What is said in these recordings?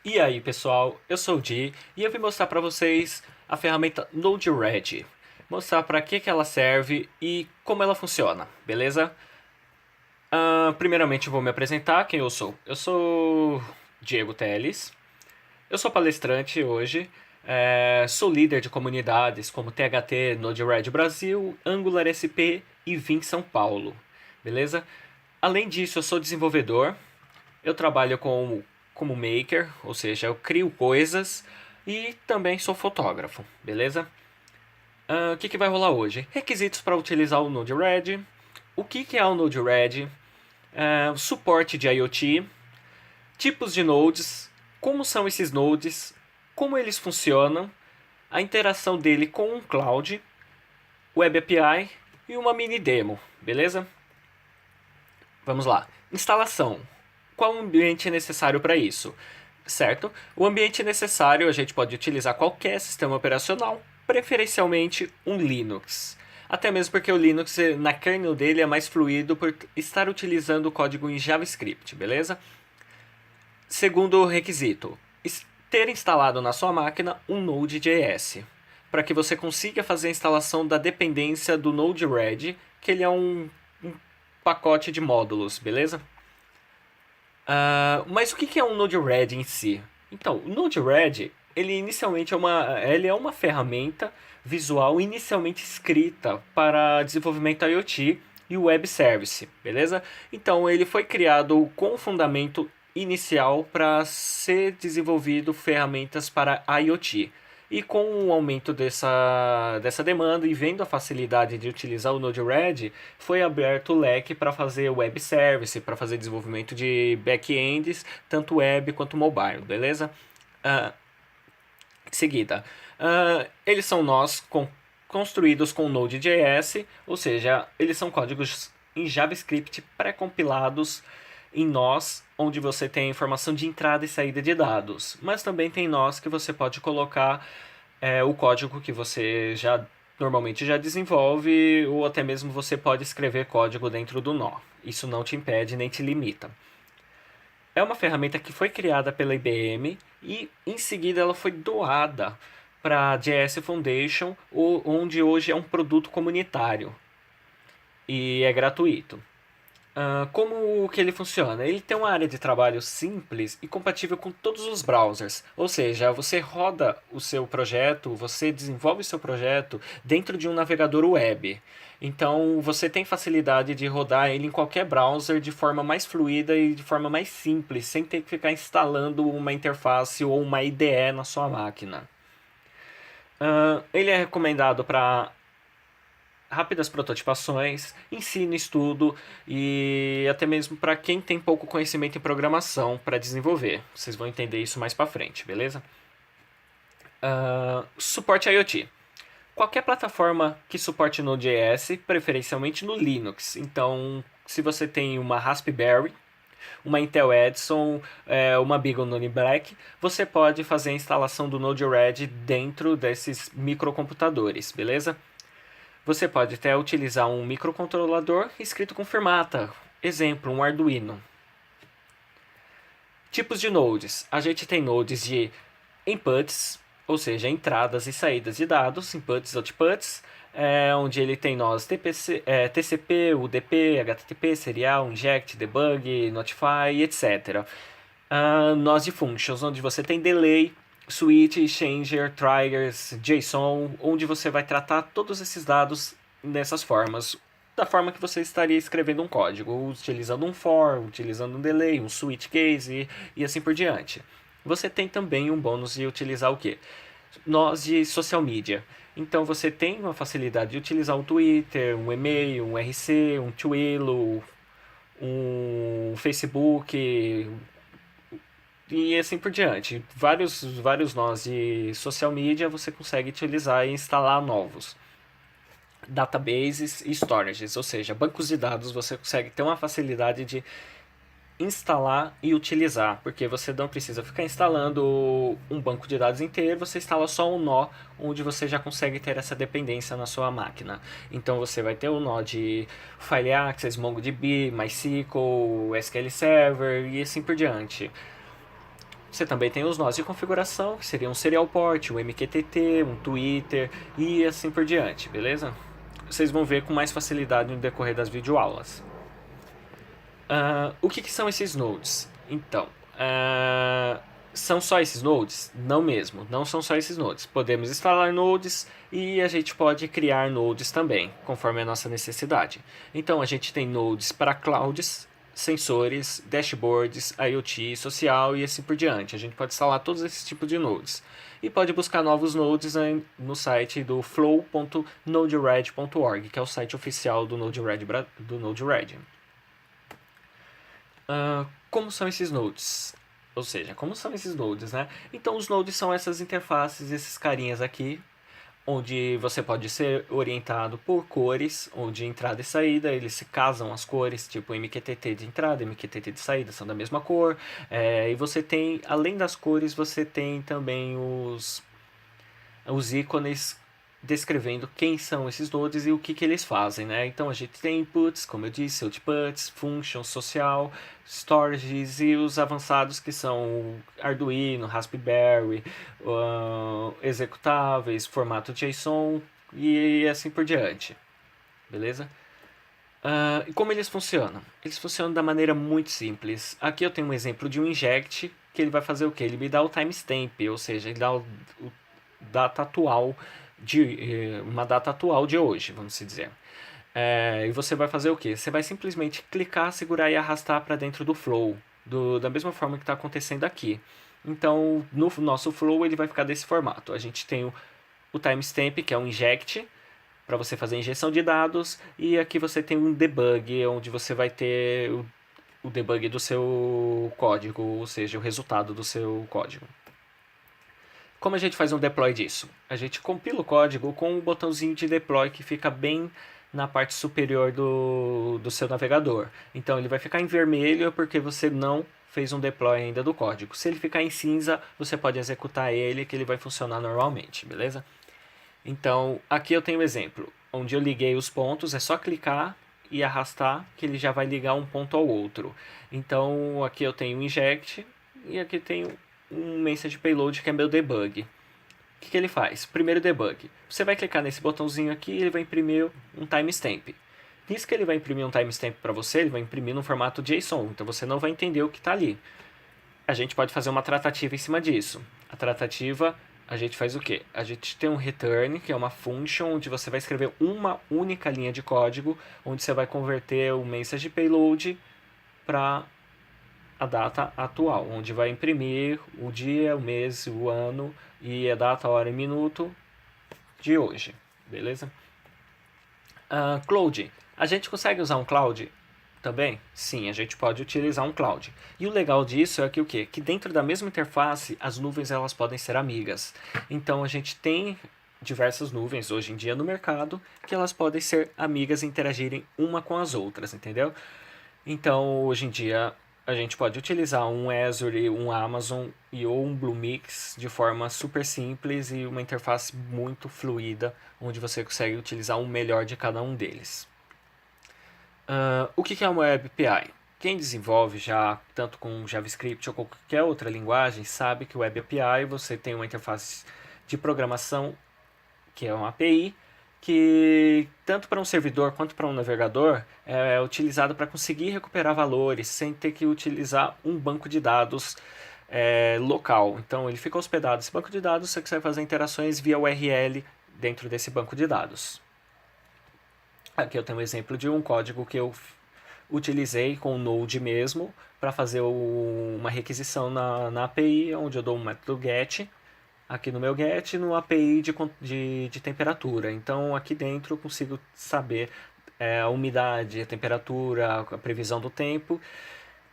E aí pessoal, eu sou o Di e eu vim mostrar para vocês a ferramenta Node-RED. Mostrar para que ela serve e como ela funciona, beleza? Primeiramente eu vou me apresentar, quem eu sou. Eu sou Diego Teles, eu sou palestrante hoje, sou líder de comunidades como THT Node-RED Brasil, Angular SP e Vim São Paulo, beleza? Além disso, eu sou desenvolvedor, eu trabalho como maker, ou seja, eu crio coisas e também sou fotógrafo, beleza? O que vai rolar hoje? Requisitos para utilizar o Node-RED, o que é o Node-RED, suporte de IoT, tipos de nodes, como são esses nodes, como eles funcionam, a interação dele com um cloud, Web API e uma mini demo, beleza? Vamos lá. Instalação. Qual o ambiente necessário para isso? Certo? O ambiente necessário a gente pode utilizar qualquer sistema operacional, preferencialmente um Linux. Até mesmo porque o Linux, na kernel dele, é mais fluido por estar utilizando o código em JavaScript, beleza? Segundo requisito, ter instalado na sua máquina um Node.js, para que você consiga fazer a instalação da dependência do Node-RED, que ele é um pacote de módulos, beleza? Mas o que é um Node-RED em si? Então, o Node-RED, ele inicialmente é uma ferramenta visual inicialmente escrita para desenvolvimento IoT e Web Service, beleza? Então, ele foi criado com o fundamento inicial para ser desenvolvido ferramentas para IoT. E com o aumento dessa demanda e vendo a facilidade de utilizar o Node-RED, foi aberto o leque para fazer web service, para fazer desenvolvimento de back-ends, tanto web quanto mobile, beleza? Uh, em seguida, eles são construídos com Node.js, ou seja, eles são códigos em JavaScript pré-compilados em nós, onde você tem informação de entrada e saída de dados. Mas também tem nós que você pode colocar o código que você já normalmente já desenvolve, ou até mesmo você pode escrever código dentro do nó. Isso não te impede nem te limita. É uma ferramenta que foi criada pela IBM e em seguida ela foi doada para a JS Foundation, onde hoje é um produto comunitário e é gratuito. Como que ele funciona? Ele tem uma área de trabalho simples e compatível com todos os browsers. Ou seja, você roda o seu projeto, você desenvolve o seu projeto dentro de um navegador web. Então você tem facilidade de rodar ele em qualquer browser de forma mais fluida e de forma mais simples, sem ter que ficar instalando uma interface ou uma IDE na sua máquina. Ele é recomendado para rápidas prototipações, ensino, estudo e até mesmo para quem tem pouco conhecimento em programação para desenvolver. Vocês vão entender isso mais para frente, beleza? Suporte IoT. Qualquer plataforma que suporte Node.js, preferencialmente no Linux. Então, se você tem uma Raspberry, uma Intel Edison, uma Beagle Noni Black, você pode fazer a instalação do Node-RED dentro desses microcomputadores, beleza? Você pode até utilizar um microcontrolador escrito com Firmata, exemplo, um Arduino. Tipos de nodes. A gente tem nodes de inputs, ou seja, entradas e saídas de dados, inputs e outputs, onde ele tem nós TCP, UDP, HTTP, serial, inject, debug, notify, etc. Nós de functions, onde você tem delay, switch, changer, triggers, JSON, onde você vai tratar todos esses dados nessas formas, da forma que você estaria escrevendo um código, utilizando um for, utilizando um delay, um switch case e assim por diante. Você tem também um bônus de utilizar o quê? Nós de social media. Então você tem uma facilidade de utilizar um Twitter, um e-mail, um RC, um Twilio, um Facebook, e assim por diante. Vários nós de social media você consegue utilizar e instalar novos. Databases e storages, ou seja, bancos de dados você consegue ter uma facilidade de instalar e utilizar, porque você não precisa ficar instalando um banco de dados inteiro, você instala só um nó onde você já consegue ter essa dependência na sua máquina. Então você vai ter o nó de File Access, MongoDB, MySQL, SQL Server e assim por diante. Você também tem os nós de configuração, que seriam um serial port, um MQTT, um Twitter e assim por diante, beleza? Vocês vão ver com mais facilidade no decorrer das videoaulas. O que são esses nodes? Então, são só esses nodes? Não mesmo, não são só esses nodes. Podemos instalar nodes e a gente pode criar nodes também, conforme a nossa necessidade. Então, a gente tem nodes para clouds, sensores, dashboards, IoT, social e assim por diante. A gente pode instalar todos esses tipos de nodes. E pode buscar novos nodes no site do flow.node-red.org, que é o site oficial do Node-RED. Como são esses nodes? Ou seja, como são esses nodes, né? Então, os nodes são essas interfaces, esses carinhas aqui, onde você pode ser orientado por cores, onde entrada e saída, eles se casam as cores, tipo MQTT de entrada, MQTT de saída, são da mesma cor. E você tem, além das cores, você tem também os ícones descrevendo quem são esses nodes e o que eles fazem, né? Então a gente tem inputs, como eu disse, outputs, function, social, storages e os avançados que são Arduino, Raspberry, executáveis, formato JSON e assim por diante, beleza? E como eles funcionam? Eles funcionam da maneira muito simples. Aqui eu tenho um exemplo de um inject que ele vai fazer o que? Ele me dá o timestamp, ou seja, ele dá o data atual uma data atual de hoje, vamos dizer. E você vai fazer o que? Você vai simplesmente clicar, segurar e arrastar para dentro do flow, da mesma forma que está acontecendo aqui. Então, no nosso flow, ele vai ficar desse formato. A gente tem o timestamp, que é um inject, para você fazer injeção de dados, e aqui você tem um debug, onde você vai ter o debug do seu código, ou seja, o resultado do seu código. Como a gente faz um deploy disso? A gente compila o código com um botãozinho de deploy que fica bem na parte superior do seu navegador. Então ele vai ficar em vermelho porque você não fez um deploy ainda do código. Se ele ficar em cinza, você pode executar ele que ele vai funcionar normalmente, beleza? Então aqui eu tenho um exemplo, onde eu liguei os pontos, é só clicar e arrastar que ele já vai ligar um ponto ao outro. Então aqui eu tenho um inject e aqui tenho um message payload que é meu debug. O que ele faz? Primeiro debug. Você vai clicar nesse botãozinho aqui e ele vai imprimir um timestamp. Nisso que ele vai imprimir um timestamp para você, ele vai imprimir no formato JSON, então você não vai entender o que está ali. A gente pode fazer uma tratativa em cima disso. A tratativa, a gente faz o quê? A gente tem um return, que é uma function onde você vai escrever uma única linha de código, onde você vai converter o message payload para a data atual, onde vai imprimir o dia, o mês, o ano e a data, hora e minuto de hoje, beleza? Cloud. A gente consegue usar um cloud também? Sim, a gente pode utilizar um cloud. E o legal disso é que o quê? Que dentro da mesma interface, as nuvens elas podem ser amigas. Então a gente tem diversas nuvens hoje em dia no mercado que elas podem ser amigas e interagirem uma com as outras, entendeu? Então hoje em dia a gente pode utilizar um Azure, um Amazon ou um Bluemix de forma super simples e uma interface muito fluida, onde você consegue utilizar o melhor de cada um deles. O que é uma Web API? Quem desenvolve já, tanto com JavaScript ou qualquer outra linguagem, sabe que o Web API você tem uma interface de programação, que é uma API, que tanto para um servidor quanto para um navegador é utilizado para conseguir recuperar valores sem ter que utilizar um banco de dados local. Então ele fica hospedado nesse banco de dados, você consegue fazer interações via URL dentro desse banco de dados. Aqui eu tenho um exemplo de um código que eu utilizei com o Node mesmo para fazer uma requisição na API, onde eu dou um método get aqui no meu get no API de temperatura. Então aqui dentro eu consigo saber a umidade, a temperatura, a previsão do tempo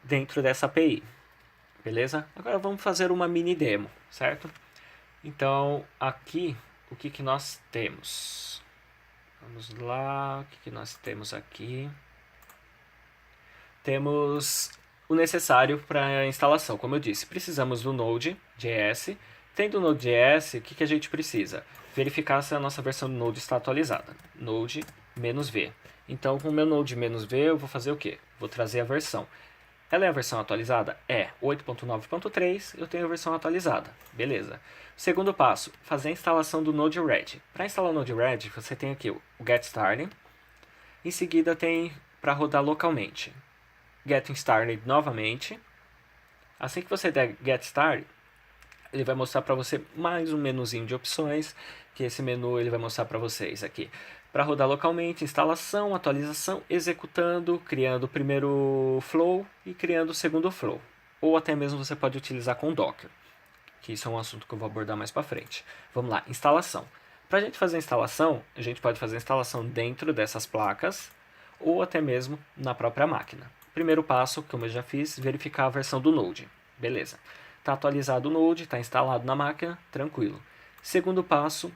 dentro dessa API. Beleza? Agora vamos fazer uma mini demo, certo? Então aqui o que nós temos? Vamos lá, o que nós temos aqui? Temos o necessário para a instalação. Como eu disse, precisamos do Node.js. Tendo o Node.js, o que a gente precisa? Verificar se a nossa versão do Node está atualizada. Node-v. Então, com o meu Node-v, eu vou fazer o quê? Vou trazer a versão. Ela é a versão atualizada? É. 8.9.3, eu tenho a versão atualizada. Beleza. Segundo passo, fazer a instalação do Node-RED. Para instalar o Node-RED, você tem aqui o Get Started. Em seguida tem para rodar localmente. Getting Started novamente. Assim que você der Get Started, ele vai mostrar para você mais um menuzinho de opções, que esse menu ele vai mostrar para vocês aqui. Para rodar localmente, instalação, atualização, executando, criando o primeiro flow e criando o segundo flow. Ou até mesmo você pode utilizar com Docker, que isso é um assunto que eu vou abordar mais para frente. Vamos lá, instalação. Para a gente fazer a instalação, a gente pode fazer a instalação dentro dessas placas ou até mesmo na própria máquina. Primeiro passo, como eu já fiz, verificar a versão do Node. Beleza. Está atualizado o Node, está instalado na máquina, tranquilo. Segundo passo,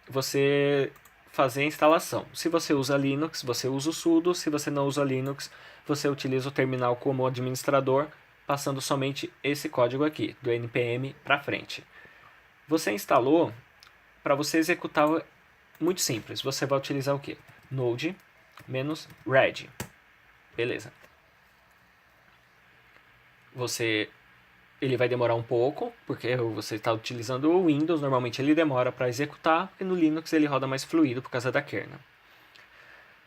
você fazer a instalação. Se você usa Linux, você usa o sudo. Se você não usa Linux, você utiliza o terminal como administrador, passando somente esse código aqui, do npm para frente. Você instalou, para você executar, muito simples. Você vai utilizar o que? Node-red. Beleza. Ele vai demorar um pouco, porque você está utilizando o Windows, normalmente ele demora para executar, e no Linux ele roda mais fluido por causa da kernel.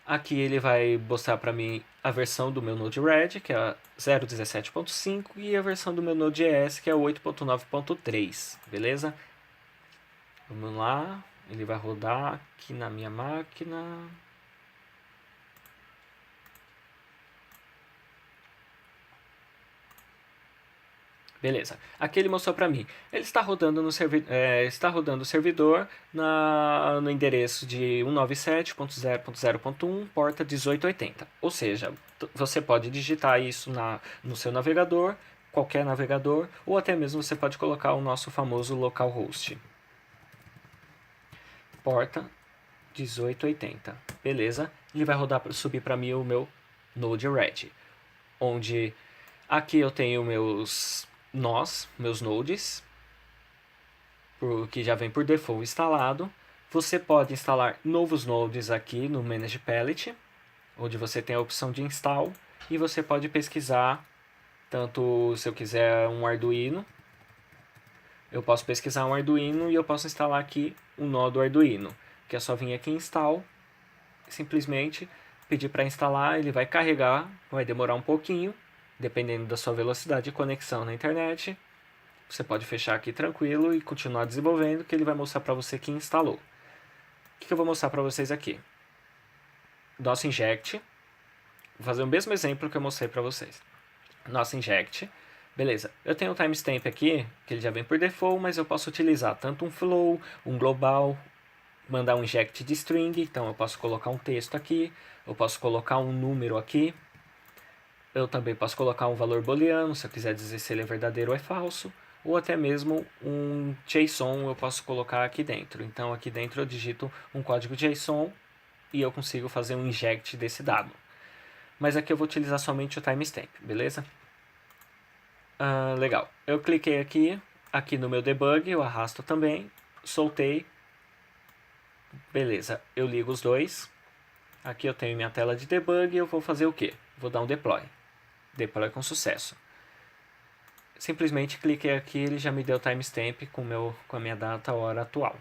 Aqui ele vai mostrar para mim a versão do meu Node-RED, que é a 0.17.5, e a versão do meu Node.js, que é a 8.9.3, beleza? Vamos lá, ele vai rodar aqui na minha máquina. Beleza. Aqui ele mostrou para mim. Ele está rodando no o servidor no endereço de 197.0.0.1, porta 1880. Ou seja, você pode digitar isso no seu navegador, qualquer navegador, ou até mesmo você pode colocar o nosso famoso localhost. Porta 1880. Beleza. Ele vai subir para mim o meu Node-RED, onde aqui eu tenho meus nodes, que já vem por default instalado. Você pode instalar novos nodes aqui no Manage Palette, onde você tem a opção de install, e você pode pesquisar, tanto se eu quiser um Arduino, eu posso pesquisar um Arduino e eu posso instalar aqui um nó do Arduino, que é só vir aqui em install, simplesmente pedir para instalar, ele vai carregar, vai demorar um pouquinho, dependendo da sua velocidade de conexão na internet. Você pode fechar aqui tranquilo e continuar desenvolvendo, que ele vai mostrar para você que instalou. O que eu vou mostrar para vocês aqui? Nosso inject. Vou fazer o mesmo exemplo que eu mostrei para vocês. Nosso inject. Beleza, eu tenho um timestamp aqui, que ele já vem por default, mas eu posso utilizar tanto um flow, um global, mandar um inject de string, então eu posso colocar um texto aqui, eu posso colocar um número aqui, eu também posso colocar um valor booleano, se eu quiser dizer se ele é verdadeiro ou é falso, ou até mesmo um JSON eu posso colocar aqui dentro. Então aqui dentro eu digito um código JSON e eu consigo fazer um inject desse dado. Mas aqui eu vou utilizar somente o timestamp, beleza? Legal. Eu cliquei aqui no meu debug, eu arrasto também, soltei. Beleza, eu ligo os dois. Aqui eu tenho minha tela de debug e eu vou fazer o quê? Vou dar um deploy. Deploy com sucesso. Simplesmente cliquei aqui, ele já me deu o timestamp com a minha data, hora atual.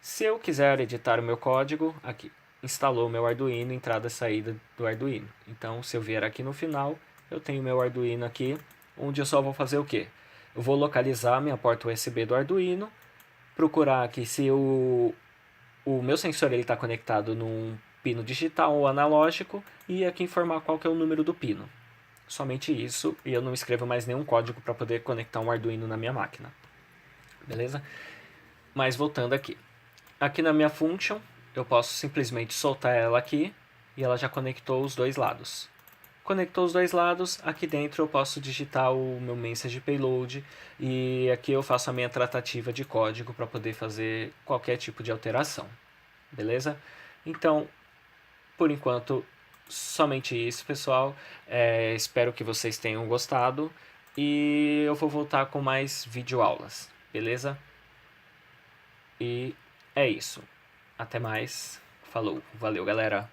Se eu quiser editar o meu código, aqui, instalou o meu Arduino, entrada e saída do Arduino. Então, se eu vier aqui no final, eu tenho o meu Arduino aqui, onde eu só vou fazer o quê? Eu vou localizar minha porta USB do Arduino, procurar aqui se o meu sensor está conectado num pino digital ou analógico, e aqui informar qual que é o número do pino. Somente isso, e eu não escrevo mais nenhum código para poder conectar um Arduino na minha máquina. Beleza? Mas voltando aqui. Aqui na minha function, eu posso simplesmente soltar ela aqui, e ela já conectou os dois lados. Conectou os dois lados, aqui dentro eu posso digitar o meu message payload, e aqui eu faço a minha tratativa de código para poder fazer qualquer tipo de alteração. Beleza? Então, por enquanto, somente isso, pessoal. Espero que vocês tenham gostado. E eu vou voltar com mais videoaulas, beleza? E é isso. Até mais. Falou. Valeu, galera.